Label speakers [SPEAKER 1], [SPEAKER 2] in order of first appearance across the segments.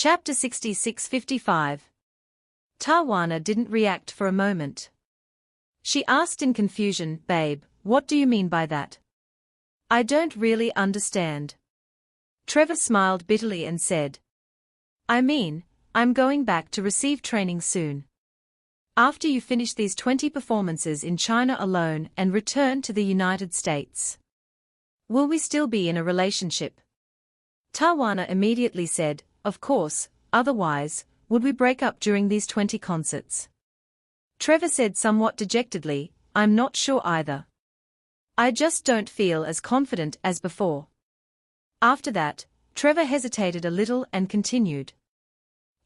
[SPEAKER 1] Chapter 66-55. Tawana didn't react for a moment. She asked in confusion, "Babe, what do you mean by that? I don't really understand." Trevor smiled bitterly and said, "I mean, I'm going back to receive training soon. After you finish these 20 performances in China alone and return to the United States. Will we still be in a relationship?" Tawana immediately said, "Of course, otherwise, would we break up during these 20 concerts?" Trevor said somewhat dejectedly, "I'm not sure either. I just don't feel as confident as before." After that, Trevor hesitated a little and continued.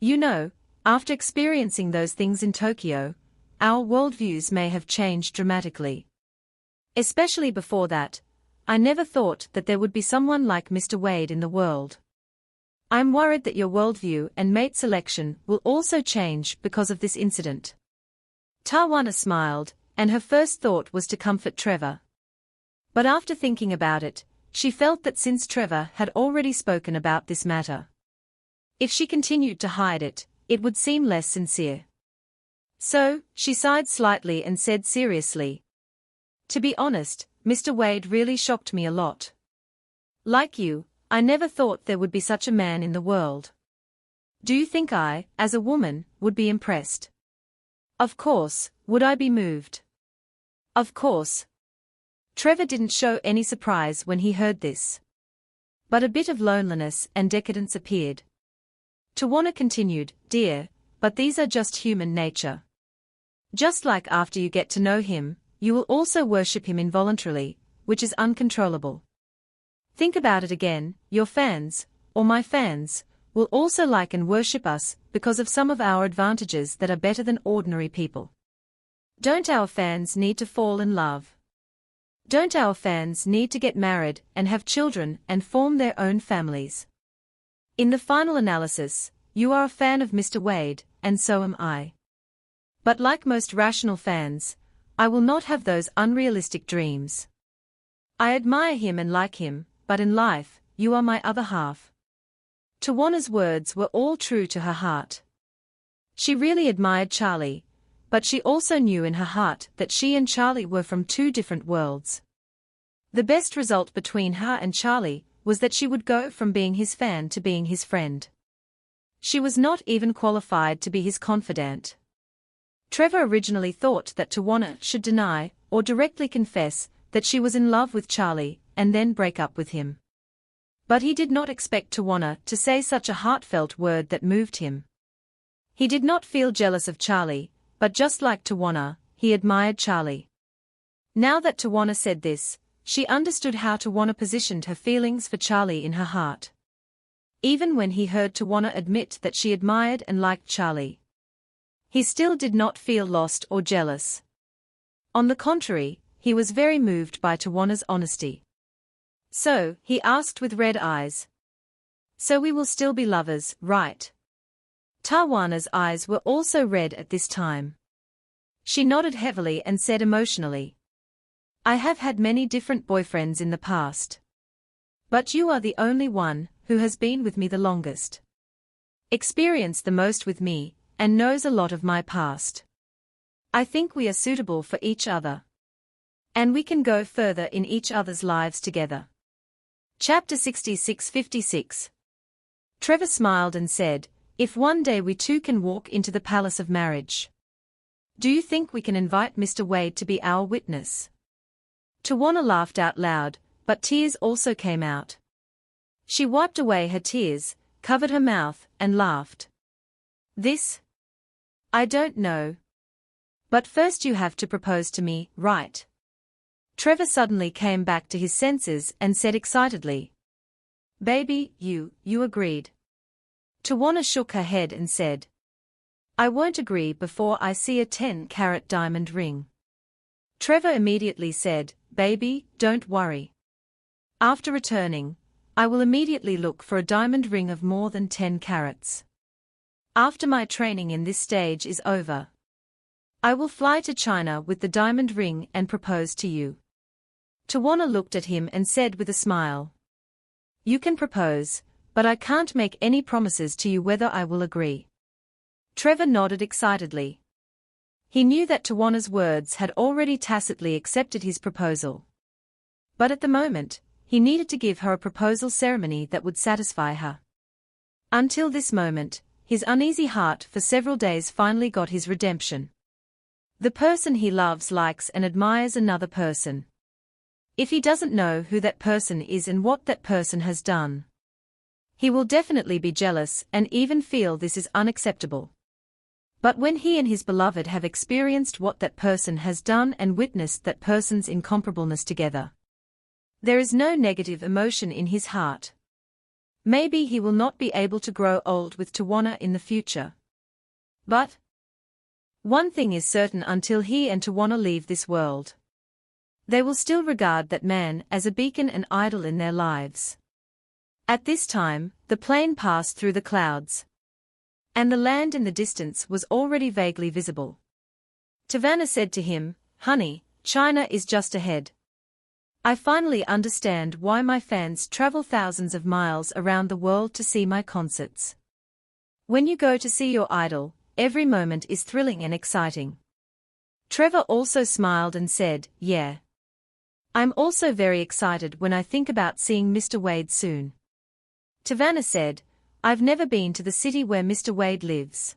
[SPEAKER 1] "You know, after experiencing those things in Tokyo, our worldviews may have changed dramatically. Especially before that, I never thought that there would be someone like Mr. Wade in the world. I'm worried that your worldview and mate selection will also change because of this incident." Tawana smiled, and her first thought was to comfort Trevor. But after thinking about it, she felt that since Trevor had already spoken about this matter, if she continued to hide it, it would seem less sincere. So, she sighed slightly and said seriously, "To be honest, Mr. Wade really shocked me a lot. Like you, I never thought there would be such a man in the world. Do you think I, as a woman, would be impressed? Of course, would I be moved? Of course." Trevor didn't show any surprise when he heard this. But a bit of loneliness and decadence appeared. Tawana continued, "Dear, but these are just human nature. Just like after you get to know him, you will also worship him involuntarily, which is uncontrollable. Think about it again, your fans, or my fans, will also like and worship us because of some of our advantages that are better than ordinary people. Don't our fans need to fall in love? Don't our fans need to get married and have children and form their own families? In the final analysis, you are a fan of Mr. Wade, and so am I. But like most rational fans, I will not have those unrealistic dreams. I admire him and like him, but in life, you are my other half." Tawana's words were all true to her heart. She really admired Charlie, but she also knew in her heart that she and Charlie were from two different worlds. The best result between her and Charlie was that she would go from being his fan to being his friend. She was not even qualified to be his confidant. Trevor originally thought that Tawana should deny, or directly confess, that she was in love with Charlie, and then break up with him. But he did not expect Tawana to say such a heartfelt word that moved him. He did not feel jealous of Charlie, but just like Tawana, he admired Charlie. Now that Tawana said this, she understood how Tawana positioned her feelings for Charlie in her heart. Even when he heard Tawana admit that she admired and liked Charlie, he still did not feel lost or jealous. On the contrary, he was very moved by Tawana's honesty. "So," he asked with red eyes, "so we will still be lovers, right?" Tawana's eyes were also red at this time. She nodded heavily and said emotionally, "I have had many different boyfriends in the past. But you are the only one who has been with me the longest, experienced the most with me, and knows a lot of my past. I think we are suitable for each other. And we can go further in each other's lives together." Chapter 66-56. Trevor smiled and said, "If one day we two can walk into the palace of marriage, do you think we can invite Mr. Wade to be our witness?" Tawana laughed out loud, but tears also came out. She wiped away her tears, covered her mouth, and laughed. "This? I don't know. But first you have to propose to me, right?" Trevor suddenly came back to his senses and said excitedly, "Baby, you agreed?" Tawana shook her head and said, "I won't agree before I see a 10-carat diamond ring." Trevor immediately said, "Baby, don't worry. After returning, I will immediately look for a diamond ring of more than 10 carats. After my training in this stage is over, I will fly to China with the diamond ring and propose to you." Tawana looked at him and said with a smile, "You can propose, but I can't make any promises to you whether I will agree. Trevor nodded excitedly. He knew that Tawana's words had already tacitly accepted his proposal. But at the moment, he needed to give her a proposal ceremony that would satisfy her. Until this moment, his uneasy heart for several days finally got his redemption. The person he loves likes and admires another person. If he doesn't know who that person is and what that person has done, he will definitely be jealous and even feel this is unacceptable. But when he and his beloved have experienced what that person has done and witnessed that person's incomparableness together, there is no negative emotion in his heart. Maybe he will not be able to grow old with Tawana in the future. But one thing is certain: until he and Tawana leave this world, they will still regard that man as a beacon and idol in their lives. At this time, the plane passed through the clouds, and the land in the distance was already vaguely visible. Tawana said to him, "Honey, China is just ahead. I finally understand why my fans travel thousands of miles around the world to see my concerts. When you go to see your idol, every moment is thrilling and exciting." Trevor also smiled and said, "Yeah. I'm also very excited when I think about seeing Mr. Wade soon." Tawana said, "I've never been to the city where Mr. Wade lives,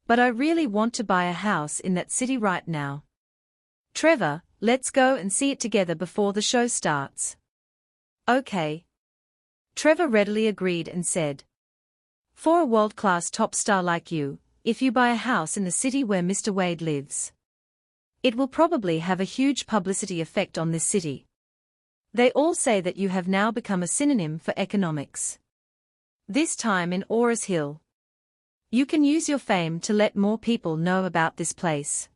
[SPEAKER 1] but I really want to buy a house in that city right now. Trevor, let's go and see it together before the show starts." "Okay." Trevor readily agreed and said, "For a world-class top star like you, if you buy a house in the city where Mr. Wade lives, it will probably have a huge publicity effect on this city. They all say that you have now become a synonym for economics. This time in Ores Hill. You can use your fame to let more people know about this place."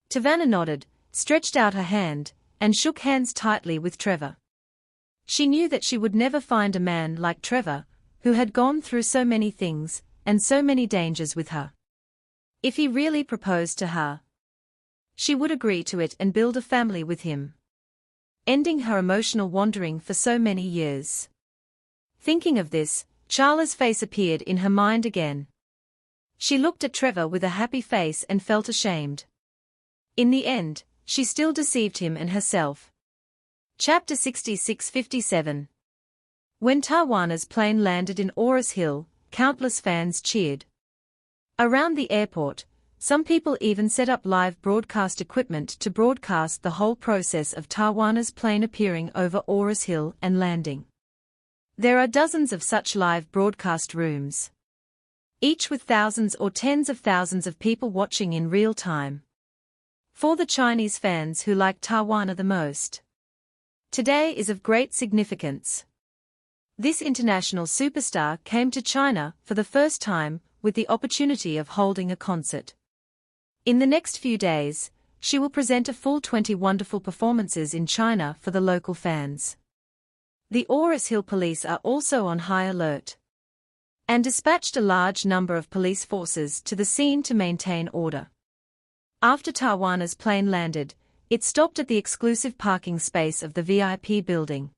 [SPEAKER 1] Tawana nodded, stretched out her hand, and shook hands tightly with Trevor. She knew that she would never find a man like Trevor, who had gone through so many things, and so many dangers with her. If he really proposed to her, she would agree to it and build a family with him, ending her emotional wandering for so many years. Thinking of this, Charla's face appeared in her mind again. She looked at Trevor with a happy face and felt ashamed. In the end, she still deceived him and herself. Chapter 66-57. When Tawana's plane landed in Ores Hill, countless fans cheered. Around the airport, some people even set up live broadcast equipment to broadcast the whole process of Tawana's plane appearing over Ores Hill and landing. There are dozens of such live broadcast rooms, each with thousands or tens of thousands of people watching in real time. For the Chinese fans who like Tawana the most, today is of great significance. This international superstar came to China for the first time with the opportunity of holding a concert. In the next few days, she will present a full 20 wonderful performances in China for the local fans. The Ores Hill police are also on high alert and dispatched a large number of police forces to the scene to maintain order. After Tawana's plane landed, it stopped at the exclusive parking space of the VIP building.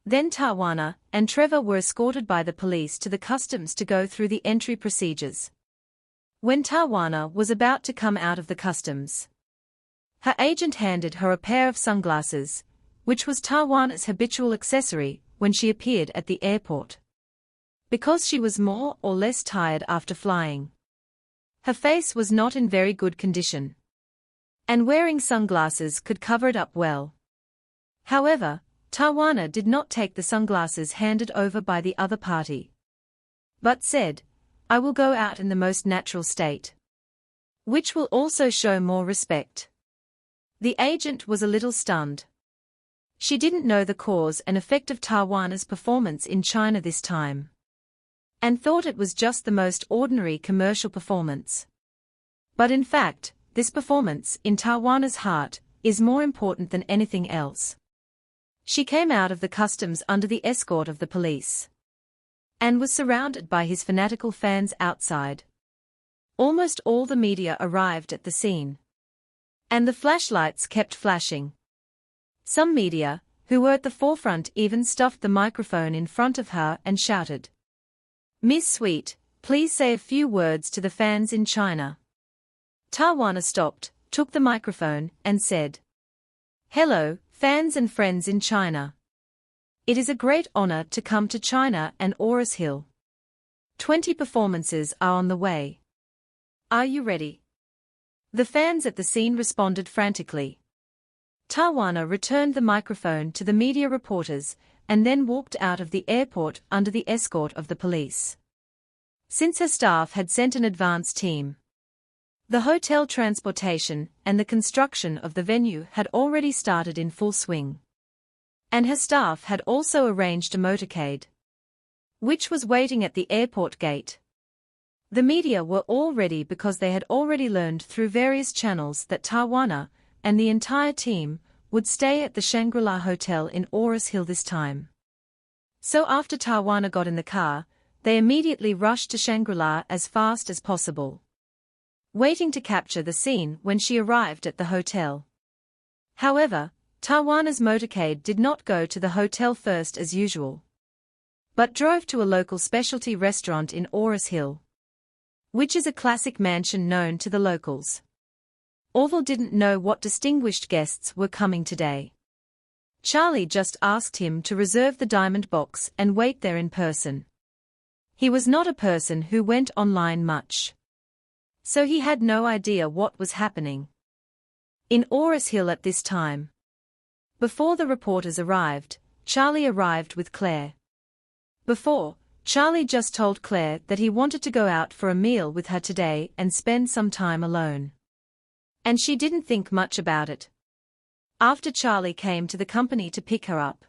[SPEAKER 1] Then Tawana and Trevor were escorted by the police to the customs to go through the entry procedures. When Tawana was about to come out of the customs, her agent handed her a pair of sunglasses, which was Tawana's habitual accessory when she appeared at the airport. Because she was more or less tired after flying, her face was not in very good condition, and wearing sunglasses could cover it up well. However, Tawana did not take the sunglasses handed over by the other party, but said, "I will go out in the most natural state, which will also show more respect." The agent was a little stunned. She didn't know the cause and effect of Tawana's performance in China this time, and thought it was just the most ordinary commercial performance. But in fact, this performance in Tawana's heart is more important than anything else. She came out of the customs under the escort of the police, and was surrounded by his fanatical fans outside. Almost all the media arrived at the scene, and the flashlights kept flashing. Some media, who were at the forefront, even stuffed the microphone in front of her and shouted, "Miss Sweet, please say a few words to the fans in China." Tawana stopped, took the microphone, and said, "Hello, fans and friends in China. It is a great honor to come to China and Oris Hill. 20 performances are on the way. Are you ready?" The fans at the scene responded frantically. Tawana returned the microphone to the media reporters and then walked out of the airport under the escort of the police. Since her staff had sent an advance team, the hotel transportation and the construction of the venue had already started in full swing. And her staff had also arranged a motorcade, which was waiting at the airport gate. The media were all ready because they had already learned through various channels that Tawana and the entire team would stay at the Shangri-La Hotel in Oris Hill this time. So after Tawana got in the car, they immediately rushed to Shangri-La as fast as possible, waiting to capture the scene when she arrived at the hotel. However, Tawana's motorcade did not go to the hotel first as usual, but drove to a local specialty restaurant in Oris Hill, which is a classic mansion known to the locals. Orville didn't know what distinguished guests were coming today. Charlie just asked him to reserve the diamond box and wait there in person. He was not a person who went online much, so he had no idea what was happening in Oris Hill at this time. Before the reporters arrived, Charlie arrived with Claire. Before, Charlie just told Claire that he wanted to go out for a meal with her today and spend some time alone. And she didn't think much about it. After Charlie came to the company to pick her up,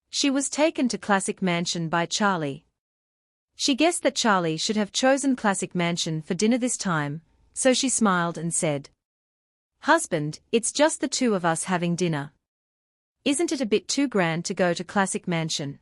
[SPEAKER 1] she was taken to Classic Mansion by Charlie. She guessed that Charlie should have chosen Classic Mansion for dinner this time, so she smiled and said, "Husband, it's just the two of us having dinner. Isn't it a bit too grand to go to Classic Mansion?"